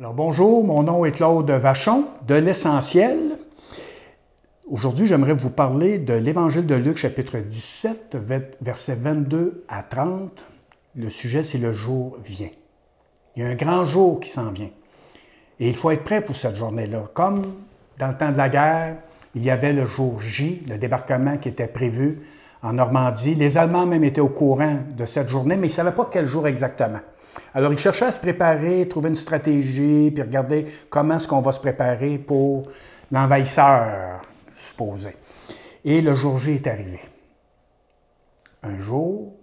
Alors bonjour, mon nom est Claude Vachon de l'Essentiel. Aujourd'hui, j'aimerais vous parler de l'Évangile de Luc, chapitre 17, versets 22 à 30. Le sujet, c'est le jour vient. Il y a un grand jour qui s'en vient. Et il faut être prêt pour cette journée-là. Comme dans le temps de la guerre, il y avait le jour J, le débarquement qui était prévu en Normandie. Les Allemands même étaient au courant de cette journée, mais ils ne savaient pas quel jour exactement. Alors, ils cherchaient à se préparer, trouver une stratégie, puis regarder comment est-ce qu'on va se préparer pour l'envahisseur supposé. Et le jour J est arrivé. Un jour,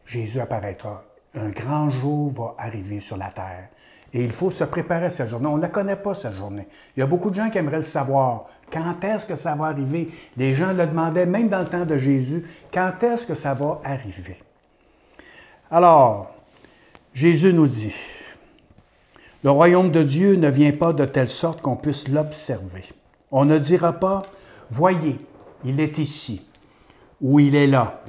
Jésus apparaîtra. Un grand jour va arriver sur la terre. Et il faut se préparer à cette journée. On ne la connaît pas, cette journée. Il y a beaucoup de gens qui aimeraient le savoir. Quand est-ce que ça va arriver? Les gens le demandaient, même dans le temps de Jésus, quand est-ce que ça va arriver? Alors, Jésus nous dit, « Le royaume de Dieu ne vient pas de telle sorte qu'on puisse l'observer. On ne dira pas, « Voyez, il est ici » ou « Il est là ».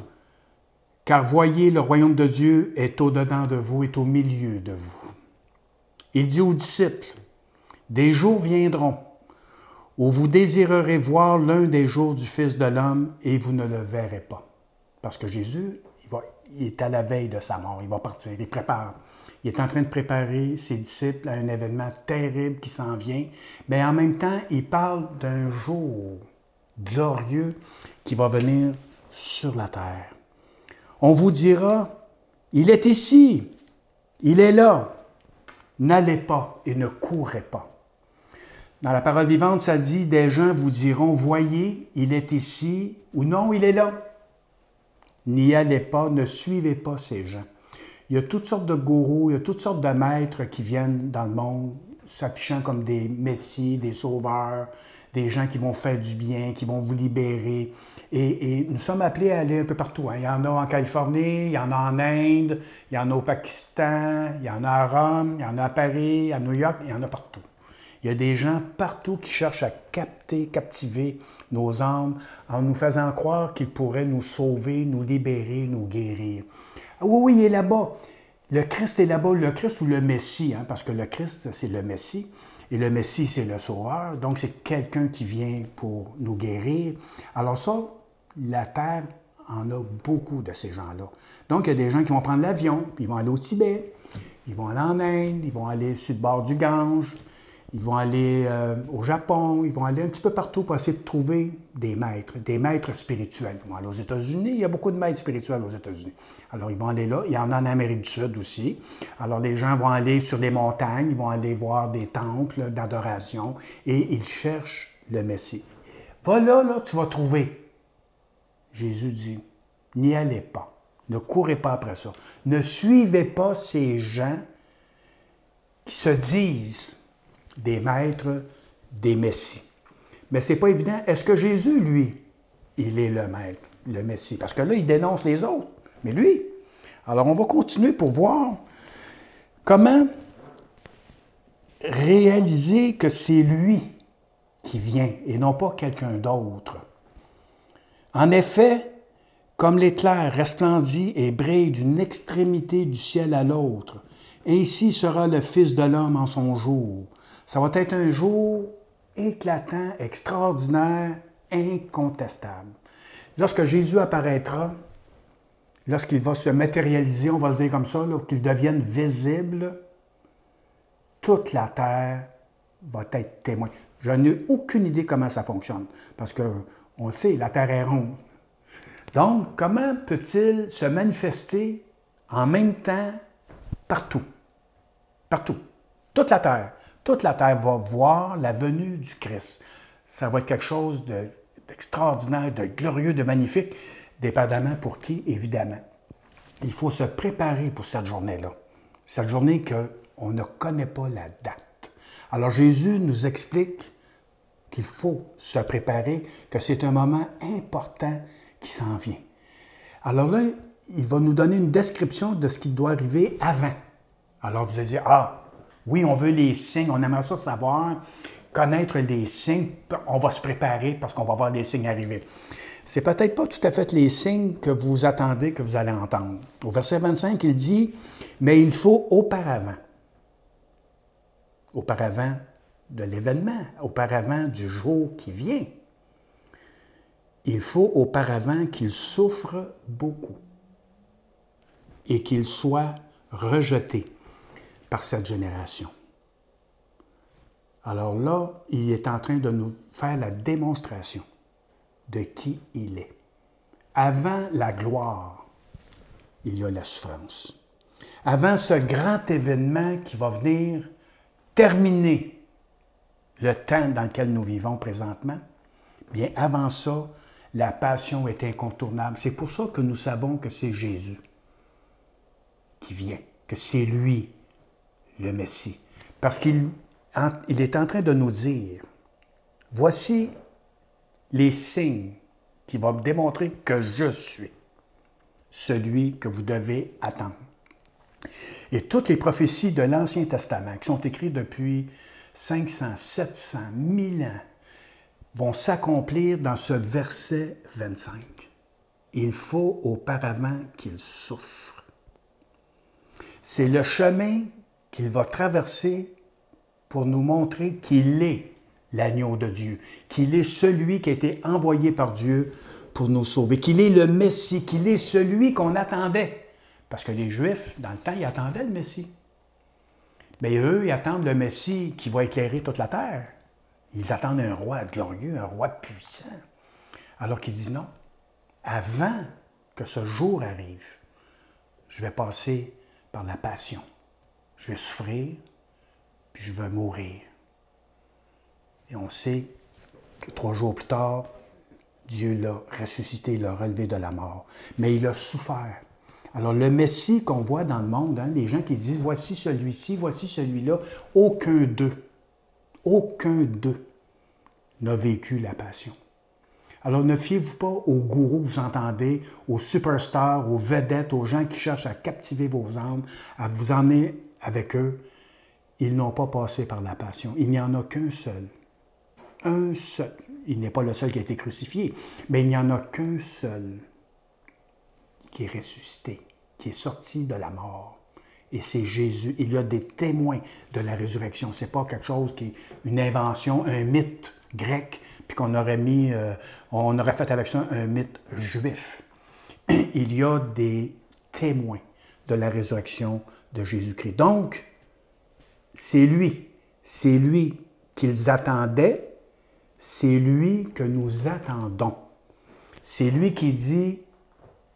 Car voyez, le royaume de Dieu est au-dedans de vous, est au milieu de vous. Il dit aux disciples, « Des jours viendront où vous désirerez voir l'un des jours du Fils de l'homme et vous ne le verrez pas. » Parce que Jésus, il est à la veille de sa mort, il va partir, il prépare. Il est en train de préparer ses disciples à un événement terrible qui s'en vient, mais en même temps, il parle d'un jour glorieux qui va venir sur la terre. On vous dira, il est ici, il est là. N'allez pas et ne courez pas. Dans la parole vivante, ça dit, des gens vous diront, voyez, il est ici, ou non, il est là. N'y allez pas, ne suivez pas ces gens. Il y a toutes sortes de gourous, il y a toutes sortes de maîtres qui viennent dans le monde, s'affichant comme des messies, des sauveurs, des gens qui vont faire du bien, qui vont vous libérer. Et nous sommes appelés à aller un peu partout. Il y en a en Californie, il y en a en Inde, il y en a au Pakistan, il y en a à Rome, il y en a à Paris, à New York, il y en a partout. Il y a des gens partout qui cherchent à captiver nos âmes en nous faisant croire qu'ils pourraient nous sauver, nous libérer, nous guérir. Oui, il est là-bas. Le Christ est là-bas, le Christ ou le Messie, parce que le Christ, c'est le Messie, et le Messie, c'est le Sauveur, donc c'est quelqu'un qui vient pour nous guérir. Alors ça, la Terre en a beaucoup de ces gens-là. Donc, il y a des gens qui vont prendre l'avion, puis ils vont aller au Tibet, ils vont aller en Inde, ils vont aller sur le bord du Gange, ils vont aller au Japon, ils vont aller un petit peu partout pour essayer de trouver des maîtres spirituels. Ils vont aller aux États-Unis, il y a beaucoup de maîtres spirituels aux États-Unis. Alors, ils vont aller là. Il y en a en Amérique du Sud aussi. Alors, les gens vont aller sur les montagnes, ils vont aller voir des temples d'adoration et ils cherchent le Messie. Va là, tu vas trouver. Jésus dit, n'y allez pas. Ne courez pas après ça. Ne suivez pas ces gens qui se disent des maîtres, des messies. Mais ce n'est pas évident. Est-ce que Jésus, lui, il est le maître, le messie? Parce que là, il dénonce les autres. Mais lui, alors on va continuer pour voir comment réaliser que c'est lui qui vient et non pas quelqu'un d'autre. En effet, comme l'éclair resplendit et brille d'une extrémité du ciel à l'autre, ainsi sera le Fils de l'homme en son jour. Ça va être un jour éclatant, extraordinaire, incontestable. Lorsque Jésus apparaîtra, lorsqu'il va se matérialiser, on va le dire comme ça, qu'il devienne visible, toute la terre va être témoin. Je n'ai aucune idée comment ça fonctionne, parce qu'on le sait, la terre est ronde. Donc, comment peut-il se manifester en même temps partout? Partout. Toute la terre. Toute la terre va voir la venue du Christ. Ça va être quelque chose d'extraordinaire, de glorieux, de magnifique, dépendamment pour qui, évidemment. Il faut se préparer pour cette journée-là. Cette journée qu'on ne connaît pas la date. Alors Jésus nous explique qu'il faut se préparer, que c'est un moment important qui s'en vient. Alors là, il va nous donner une description de ce qui doit arriver avant. Alors vous allez dire, oui, on veut les signes, on aimerait ça savoir, connaître les signes, on va se préparer parce qu'on va voir les signes arriver. C'est peut-être pas tout à fait les signes que vous attendez, que vous allez entendre. Au verset 25, il dit, « Mais il faut auparavant auparavant de l'événement, auparavant du jour qui vient. Il faut auparavant qu'il souffre beaucoup et qu'il soit rejeté par cette génération. Alors là, il est en train de nous faire la démonstration de qui il est. Avant la gloire, il y a la souffrance. Avant ce grand événement qui va venir terminer le temps dans lequel nous vivons présentement, bien avant ça, la passion est incontournable. C'est pour ça que nous savons que c'est Jésus qui vient, que c'est lui le Messie. Parce qu'il est en train de nous dire, voici les signes qui vont démontrer que je suis celui que vous devez attendre. Et toutes les prophéties de l'Ancien Testament, qui sont écrites depuis 500, 700, 1000 ans, vont s'accomplir dans ce verset 25. Il faut auparavant qu'il souffre. C'est le chemin qu'il va traverser pour nous montrer qu'il est l'agneau de Dieu, qu'il est celui qui a été envoyé par Dieu pour nous sauver, qu'il est le Messie, qu'il est celui qu'on attendait. Parce que les Juifs, dans le temps, ils attendaient le Messie. Mais eux, ils attendent le Messie qui va éclairer toute la terre. Ils attendent un roi glorieux, un roi puissant. Alors qu'ils disent non. Avant que ce jour arrive, je vais passer par la passion. Je vais souffrir, puis je vais mourir. Et on sait que 3 jours plus tard, Dieu l'a ressuscité, il l'a relevé de la mort. Mais il a souffert. Alors, le Messie qu'on voit dans le monde, les gens qui disent « voici celui-ci, voici celui-là », aucun d'eux n'a vécu la passion. Alors, ne fiez-vous pas aux gourous que vous entendez, aux superstars, aux vedettes, aux gens qui cherchent à captiver vos âmes, à vous emmener avec eux. Ils n'ont pas passé par la passion. Il n'y en a qu'un seul. Un seul. Il n'est pas le seul qui a été crucifié, mais il n'y en a qu'un seul qui est ressuscité, qui est sorti de la mort. Et c'est Jésus. Il y a des témoins de la résurrection. Ce n'est pas quelque chose qui est une invention, un mythe grec, puis qu'on aurait mis, on aurait fait avec ça un mythe juif. Il y a des témoins de la résurrection de Jésus-Christ. Donc, c'est lui qu'ils attendaient, c'est lui que nous attendons. C'est lui qui dit,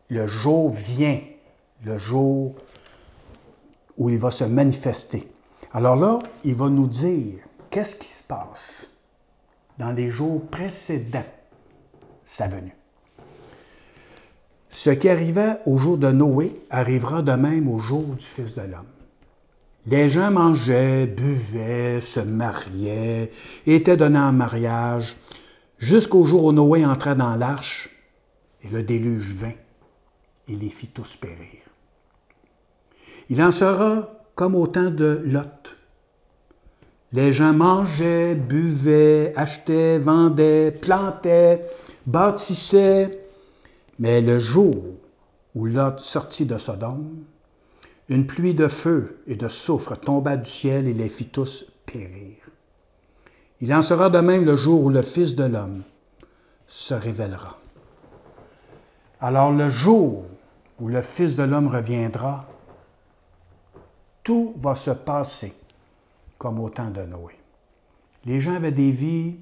le jour vient, le jour où il va se manifester. Alors là, il va nous dire qu'est-ce qui se passe dans les jours précédant sa venue. Ce qui arrivait au jour de Noé arrivera de même au jour du Fils de l'homme. Les gens mangeaient, buvaient, se mariaient, étaient donnés en mariage, jusqu'au jour où Noé entra dans l'arche et le déluge vint et les fit tous périr. Il en sera comme au temps de Lot. Les gens mangeaient, buvaient, achetaient, vendaient, plantaient, bâtissaient, mais le jour où Lot sortit de Sodome, une pluie de feu et de soufre tomba du ciel et les fit tous périr. Il en sera de même le jour où le Fils de l'homme se révélera. Alors le jour où le Fils de l'homme reviendra, tout va se passer comme au temps de Noé. Les gens avaient des vies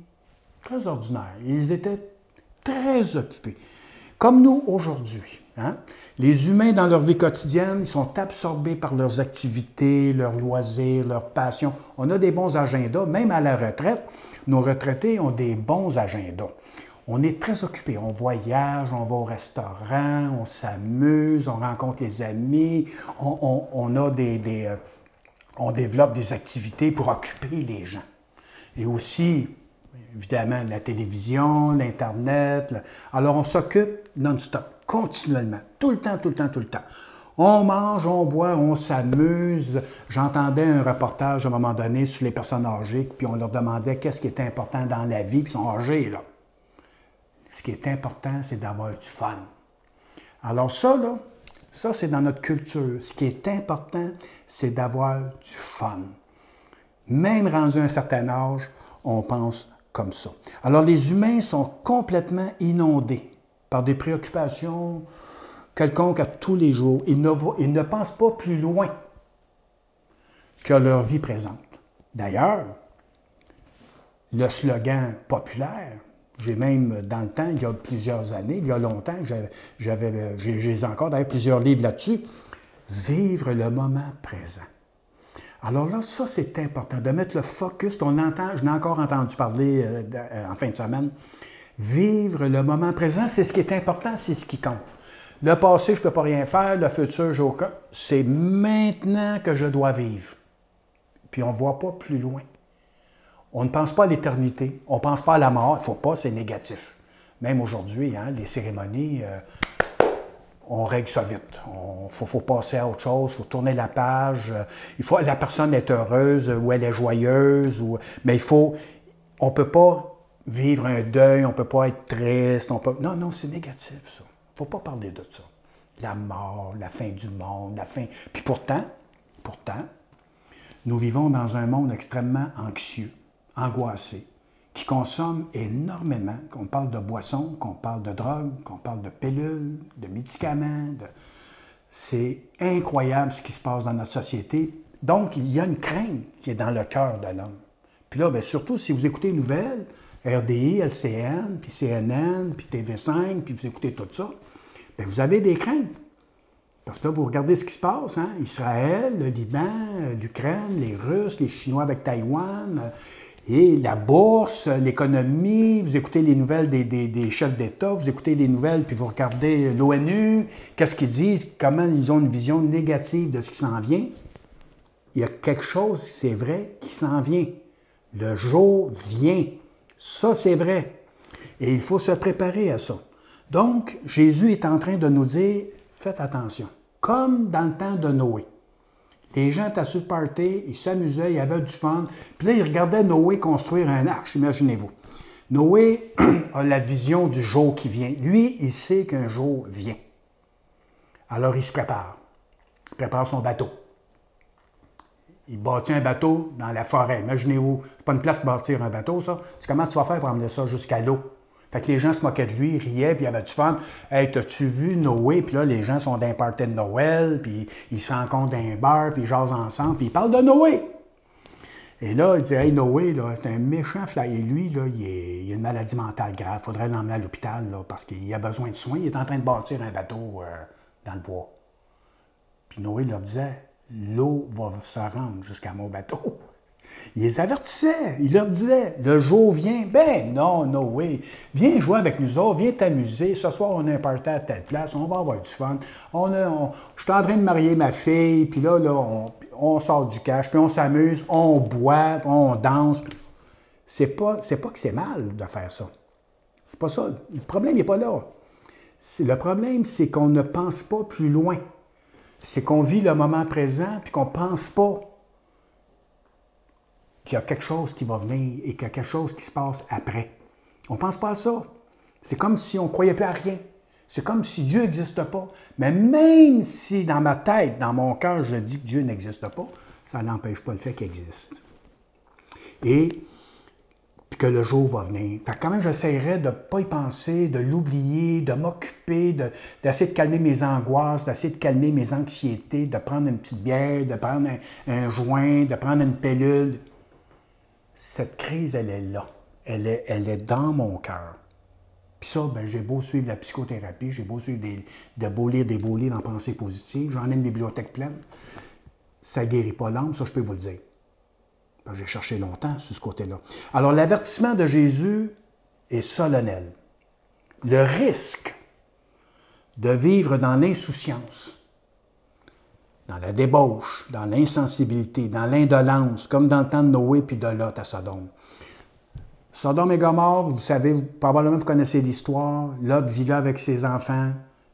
très ordinaires. Ils étaient très occupés. Comme nous aujourd'hui. Les humains, dans leur vie quotidienne, ils sont absorbés par leurs activités, leurs loisirs, leurs passions. On a des bons agendas. Même à la retraite, nos retraités ont des bons agendas. On est très occupés. On voyage, on va au restaurant, on s'amuse, on rencontre les amis, on développe des activités pour occuper les gens. Et aussi, évidemment, la télévision, l'Internet. Alors, on s'occupe non-stop, continuellement, tout le temps. On mange, on boit, on s'amuse. J'entendais un reportage à un moment donné sur les personnes âgées, puis on leur demandait qu'est-ce qui est important dans la vie, puis ils sont âgés, là. Ce qui est important, c'est d'avoir du fun. Alors ça, c'est dans notre culture. Ce qui est important, c'est d'avoir du fun. Même rendu à un certain âge, on pense comme ça. Alors les humains sont complètement inondés par des préoccupations quelconques à tous les jours. Ils ne pensent pas plus loin que leur vie présente. D'ailleurs, le slogan populaire, j'ai même dans le temps, il y a plusieurs années, il y a longtemps, j'ai encore d'ailleurs plusieurs livres là-dessus, vivre le moment présent. Alors là, ça c'est important, de mettre le focus, je n'ai encore entendu parler en fin de semaine, vivre le moment présent, c'est ce qui est important, c'est ce qui compte. Le passé, je ne peux pas rien faire, le futur, j'ai aucun. C'est maintenant que je dois vivre. Puis on ne voit pas plus loin. On ne pense pas à l'éternité, on ne pense pas à la mort, il ne faut pas, c'est négatif. Même aujourd'hui, hein, les cérémonies, on règle ça vite. Il faut passer à autre chose, il faut tourner la page. La personne est heureuse ou elle est joyeuse, mais on ne peut pas vivre un deuil, on ne peut pas être triste. Non, c'est négatif ça. Il ne faut pas parler de ça. La mort, la fin du monde, la fin... Puis pourtant, nous vivons dans un monde extrêmement anxieux, angoissé, qui consomme énormément, qu'on parle de boissons, qu'on parle de drogue, qu'on parle de pilules, de médicaments. C'est incroyable ce qui se passe dans notre société. Donc, il y a une crainte qui est dans le cœur de l'homme. Puis là, bien, surtout si vous écoutez les nouvelles, RDI, LCN, puis CNN, puis TV5, puis vous écoutez tout ça, bien, vous avez des craintes. Parce que là, vous regardez ce qui se passe, hein? Israël, le Liban, l'Ukraine, les Russes, les Chinois avec Taïwan, et la bourse, l'économie, vous écoutez les nouvelles des chefs d'État, vous écoutez les nouvelles, puis vous regardez l'ONU, qu'est-ce qu'ils disent, comment ils ont une vision négative de ce qui s'en vient. Il y a quelque chose, c'est vrai, qui s'en vient. Le jour vient. Ça, c'est vrai. Et il faut se préparer à ça. Donc, Jésus est en train de nous dire, faites attention. Comme dans le temps de Noé. Les gens étaient sur le party, ils s'amusaient, ils avaient du fun. Puis là, ils regardaient Noé construire un arche, imaginez-vous. Noé a la vision du jour qui vient. Lui, il sait qu'un jour vient. Alors, il se prépare. Il prépare son bateau. Il bâtit un bateau dans la forêt. Imaginez-vous, c'est pas une place pour bâtir un bateau, ça. C'est comment tu vas faire pour emmener ça jusqu'à l'eau? Fait que les gens se moquaient de lui, riaient, puis il y avait du fun. « Hey, t'as-tu vu Noé? » Puis là, les gens sont d'un party de Noël, puis ils se rencontrent dans un bar, puis ils jasent ensemble, puis ils parlent de Noé. Et là, il dit « Hey, Noé, là, c'est un méchant fly. Et lui, là, il a une maladie mentale grave. Il faudrait l'emmener à l'hôpital, là, parce qu'il a besoin de soins. Il est en train de bâtir un bateau dans le bois. » Puis Noé leur disait « L'eau va se rendre jusqu'à mon bateau. » Il les avertissait, il leur disait, le jour vient, ben non, Noé, viens jouer avec nous autres, viens t'amuser, ce soir on a un party à telle place, on va avoir du fun, je suis en train de marier ma fille, puis là on sort du cash, puis on s'amuse, on boit, on danse. C'est pas que c'est mal de faire ça, c'est pas ça, le problème n'est pas là. Le problème, c'est qu'on ne pense pas plus loin, c'est qu'on vit le moment présent, puis qu'on ne pense pas qu'il y a quelque chose qui va venir et qu'il y a quelque chose qui se passe après. On ne pense pas à ça. C'est comme si on ne croyait plus à rien. C'est comme si Dieu n'existe pas. Mais même si dans ma tête, dans mon cœur, je dis que Dieu n'existe pas, ça n'empêche pas le fait qu'il existe. Et que le jour va venir. Fait que quand même, j'essaierai de ne pas y penser, de l'oublier, de m'occuper, d'essayer de calmer mes angoisses, d'essayer de calmer mes anxiétés, de prendre une petite bière, de prendre un joint, de prendre une pilule. Cette crise, elle est là. Elle est dans mon cœur. Puis ça, ben, j'ai beau suivre la psychothérapie, j'ai beau suivre lire des beaux livres en pensée positive, j'en ai une bibliothèque pleine. Ça ne guérit pas l'âme, ça je peux vous le dire. Ben, j'ai cherché longtemps sur ce côté-là. Alors, l'avertissement de Jésus est solennel. Le risque de vivre dans l'insouciance, dans la débauche, dans l'insensibilité, dans l'indolence, comme dans le temps de Noé puis de Lot à Sodome. Sodome et Gomorrhe, vous savez, probablement vous connaissez l'histoire. Lot vit là avec ses enfants,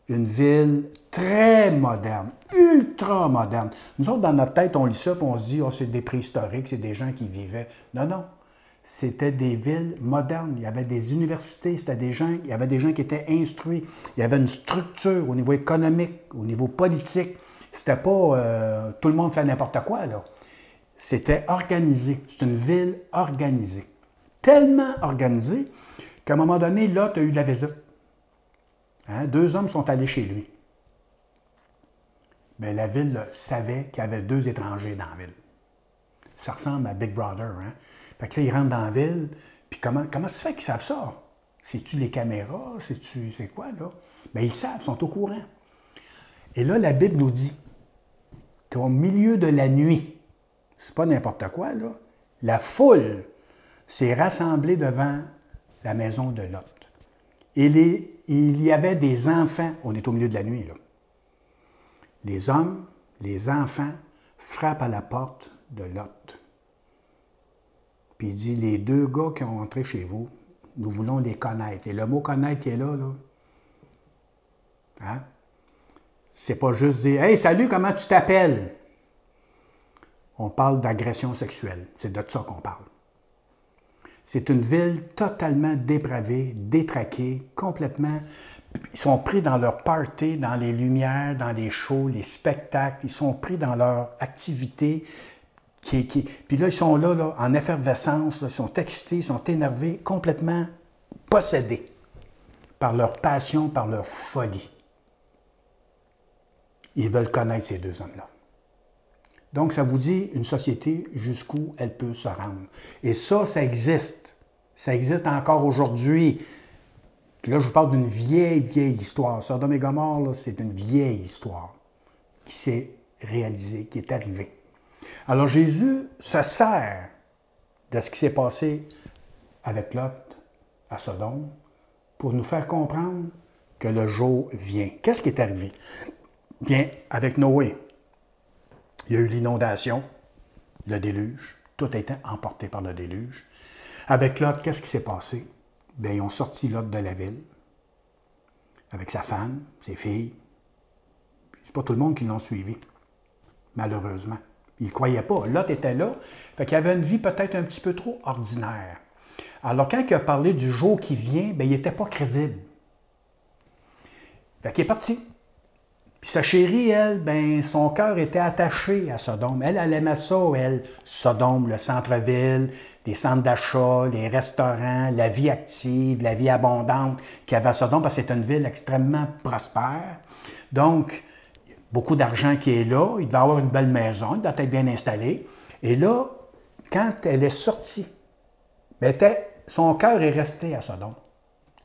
une ville très moderne, ultra moderne. Nous autres, dans notre tête, on lit ça et on se dit, oh, c'est des préhistoriques, c'est des gens qui vivaient. Non, non. C'était des villes modernes. Il y avait des universités, il y avait des gens qui étaient instruits. Il y avait une structure au niveau économique, au niveau politique. C'était pas tout le monde fait n'importe quoi, là. C'était organisé. C'est une ville organisée. Tellement organisée qu'à un moment donné, Lot a eu de la visite. Hein? 2 hommes sont allés chez lui. Mais la ville là, savait qu'il y avait 2 étrangers dans la ville. Ça ressemble à Big Brother. Hein? Fait que là, ils rentrent dans la ville. Puis comment ça se fait qu'ils savent ça? C'est-tu les caméras? C'est quoi, là? Bien, ils savent, ils sont au courant. Et là, la Bible nous dit qu'au milieu de la nuit, c'est pas n'importe quoi, là, la foule s'est rassemblée devant la maison de Lot. Et il y avait des enfants, on est au milieu de la nuit, là. Les hommes, les enfants frappent à la porte de Lot. Puis il dit, les 2 gars qui ont entré chez vous, nous voulons les connaître. Et le mot connaître qui est là, hein? C'est pas juste dire, hey, salut, comment tu t'appelles? On parle d'agression sexuelle. C'est de ça qu'on parle. C'est une ville totalement dépravée, détraquée, complètement. Ils sont pris dans leur party, dans les lumières, dans les shows, les spectacles. Ils sont pris dans leur activité. Puis là, ils sont là, en effervescence, là, ils sont excités, ils sont énervés, complètement possédés par leur passion, par leur folie. Ils veulent connaître ces 2 hommes-là. Donc, ça vous dit une société jusqu'où elle peut se rendre. Et ça existe. Ça existe encore aujourd'hui. Puis là, je vous parle d'une vieille histoire. Sodome et Gomorrhe, c'est une vieille histoire qui s'est réalisée, qui est arrivée. Alors, Jésus se sert de ce qui s'est passé avec Lot à Sodome pour nous faire comprendre que le jour vient. Qu'est-ce qui est arrivé? Bien, avec Noé, il y a eu l'inondation, le déluge. Tout a été emporté par le déluge. Avec Lot, qu'est-ce qui s'est passé? Bien, ils ont sorti Lot de la ville avec sa femme, ses filles. C'est pas tout le monde qui l'ont suivi, malheureusement. Ils ne croyaient pas. Lot était là, fait qu'il avait une vie peut-être un petit peu trop ordinaire. Alors, quand il a parlé du jour qui vient, bien, il n'était pas crédible. Fait qu'il est parti. Puis sa chérie, elle, ben, son cœur était attaché à Sodome. Elle aimait ça, elle, Sodome, le centre-ville, les centres d'achat, les restaurants, la vie active, la vie abondante qu'il y avait à Sodome, parce que c'est une ville extrêmement prospère. Donc, beaucoup d'argent qui est là, il devait avoir une belle maison, il doit être bien installé. Et là, quand elle est sortie, ben, son cœur est resté à Sodome.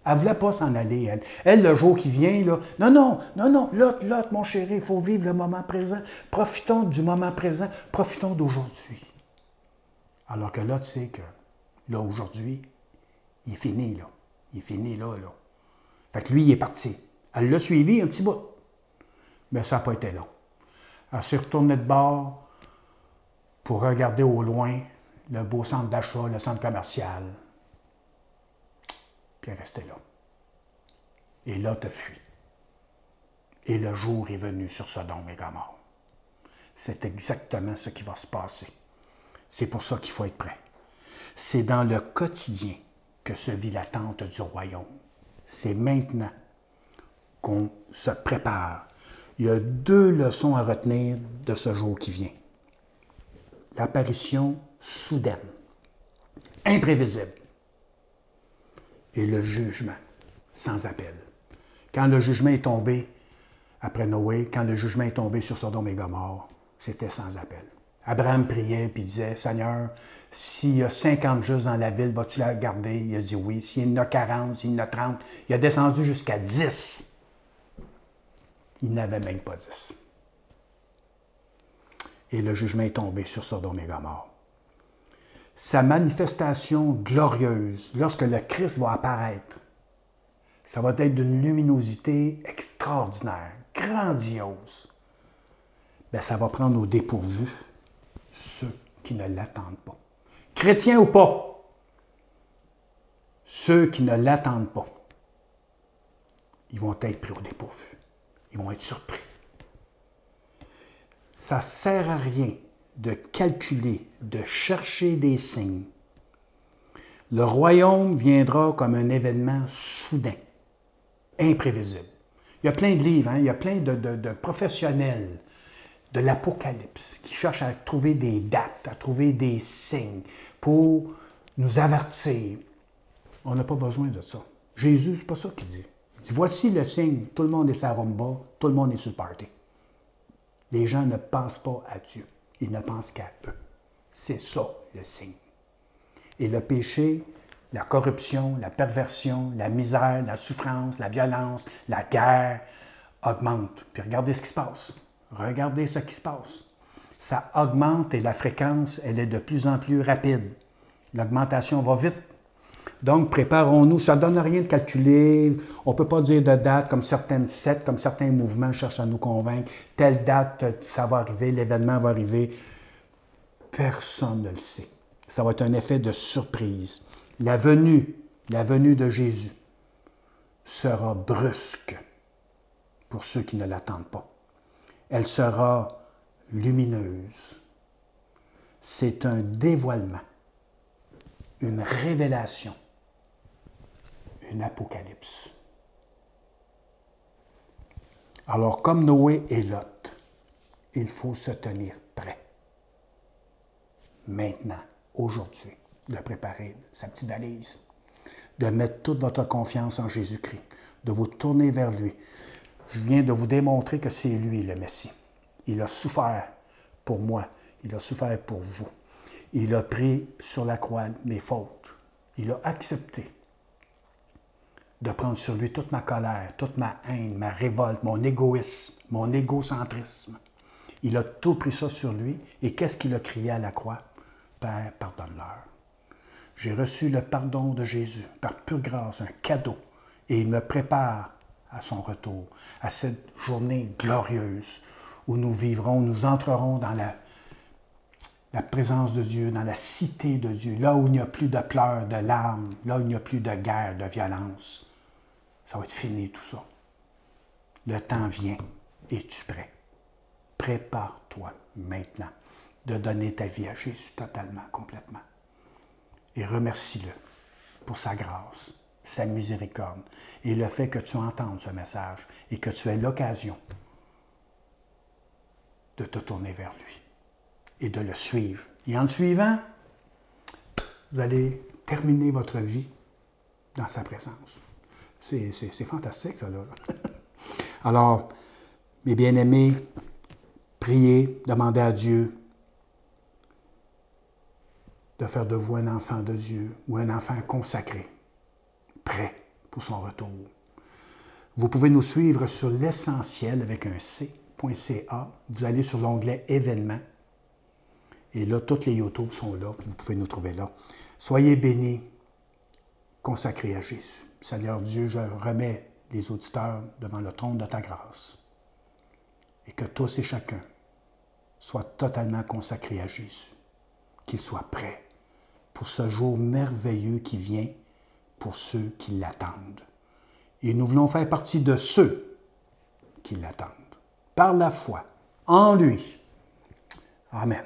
Elle ne voulait pas s'en aller, elle. Elle, le jour qui vient, là, non, Lot, mon chéri, il faut vivre le moment présent. Profitons du moment présent, profitons d'aujourd'hui. Alors que Lot sait que, là, aujourd'hui, il est fini, là. Il est fini, là. Fait que lui, il est parti. Elle l'a suivi un petit bout. Mais ça n'a pas été long. Elle s'est retournée de bord pour regarder au loin le beau centre d'achat, le centre commercial. Puis elle restait là. Et Lot a fui. Et le jour est venu sur Sodome et Gomorrhe. C'est exactement ce qui va se passer. C'est pour ça qu'il faut être prêt. C'est dans le quotidien que se vit l'attente du royaume. C'est maintenant qu'on se prépare. Il y a 2 leçons à retenir de ce jour qui vient. L'apparition soudaine, imprévisible, et le jugement sans appel. Quand le jugement est tombé après Noé, quand le jugement est tombé sur Sodome et Gomorrhe, c'était sans appel. Abraham priait et disait, « Seigneur, s'il y a 50 justes dans la ville, vas-tu la garder? » Il a dit oui. S'il y en a 40, s'il y en a 30, il a descendu jusqu'à 10. Il n'avait même pas 10. Et le jugement est tombé sur Sodome et Gomorrhe. Sa manifestation glorieuse, lorsque le Christ va apparaître, ça va être d'une luminosité extraordinaire, grandiose. Bien, ça va prendre au dépourvu ceux qui ne l'attendent pas. Chrétiens ou pas, ceux qui ne l'attendent pas, ils vont être pris au dépourvu. Ils vont être surpris. Ça ne sert à rien de calculer, de chercher des signes. Le royaume viendra comme un événement soudain, imprévisible. Il y a plein de livres, hein? Il y a plein de professionnels de l'Apocalypse, qui cherche à trouver des dates, à trouver des signes pour nous avertir. On n'a pas besoin de ça. Jésus, c'est pas ça qu'il dit. Il dit, voici le signe, tout le monde est sa rumba, tout le monde est sur le party. Les gens ne pensent pas à Dieu, ils ne pensent qu'à eux. C'est ça, le signe. Et le péché, la corruption, la perversion, la misère, la souffrance, la violence, la guerre augmentent. Puis regardez ce qui se passe. Regardez ce qui se passe. Ça augmente et la fréquence, elle est de plus en plus rapide. L'augmentation va vite. Donc, préparons-nous. Ça ne donne rien de calculer. On ne peut pas dire de date comme certaines sectes, comme certains mouvements cherchent à nous convaincre. Telle date, ça va arriver, l'événement va arriver. Personne ne le sait. Ça va être un effet de surprise. La venue de Jésus sera brusque pour ceux qui ne l'attendent pas. Elle sera lumineuse. C'est un dévoilement, une révélation, une apocalypse. Alors, comme Noé et Lot, il faut se tenir prêt. Maintenant, aujourd'hui, de préparer sa petite valise, de mettre toute votre confiance en Jésus-Christ, de vous tourner vers lui. Je viens de vous démontrer que c'est lui le Messie. Il a souffert pour moi, il a souffert pour vous. Il a pris sur la croix mes fautes. Il a accepté de prendre sur lui toute ma colère, toute ma haine, ma révolte, mon égoïsme, mon égocentrisme. Il a tout pris ça sur lui. Et qu'est-ce qu'il a crié à la croix? Père, pardonne-leur. J'ai reçu le pardon de Jésus par pure grâce, un cadeau. Et il me prépare à son retour, à cette journée glorieuse où nous vivrons, nous entrerons dans la présence de Dieu, dans la cité de Dieu, là où il n'y a plus de pleurs, de larmes, là où il n'y a plus de guerre, de violence. Ça va être fini tout ça. Le temps vient. Es-tu prêt? Prépare-toi maintenant de donner ta vie à Jésus totalement, complètement. Et remercie-le pour sa grâce, sa miséricorde et le fait que tu entendes ce message et que tu aies l'occasion de te tourner vers lui et de le suivre. Et en le suivant, vous allez terminer votre vie dans sa présence. C'est fantastique, ça, là. Alors, mes bien-aimés, priez, demandez à Dieu de faire de vous un enfant de Dieu ou un enfant consacré, prêt pour son retour. Vous pouvez nous suivre sur l'essentiel avec un c.ca. Vous allez sur l'onglet événements. Et là, toutes les YouTube sont là, vous pouvez nous trouver là. Soyez bénis, consacrés à Jésus. Seigneur Dieu, je remets les auditeurs devant le trône de ta grâce. Et que tous et chacun soient totalement consacrés à Jésus. Qu'ils soient prêts pour ce jour merveilleux qui vient pour ceux qui l'attendent. Et nous voulons faire partie de ceux qui l'attendent. Par la foi, en lui. Amen.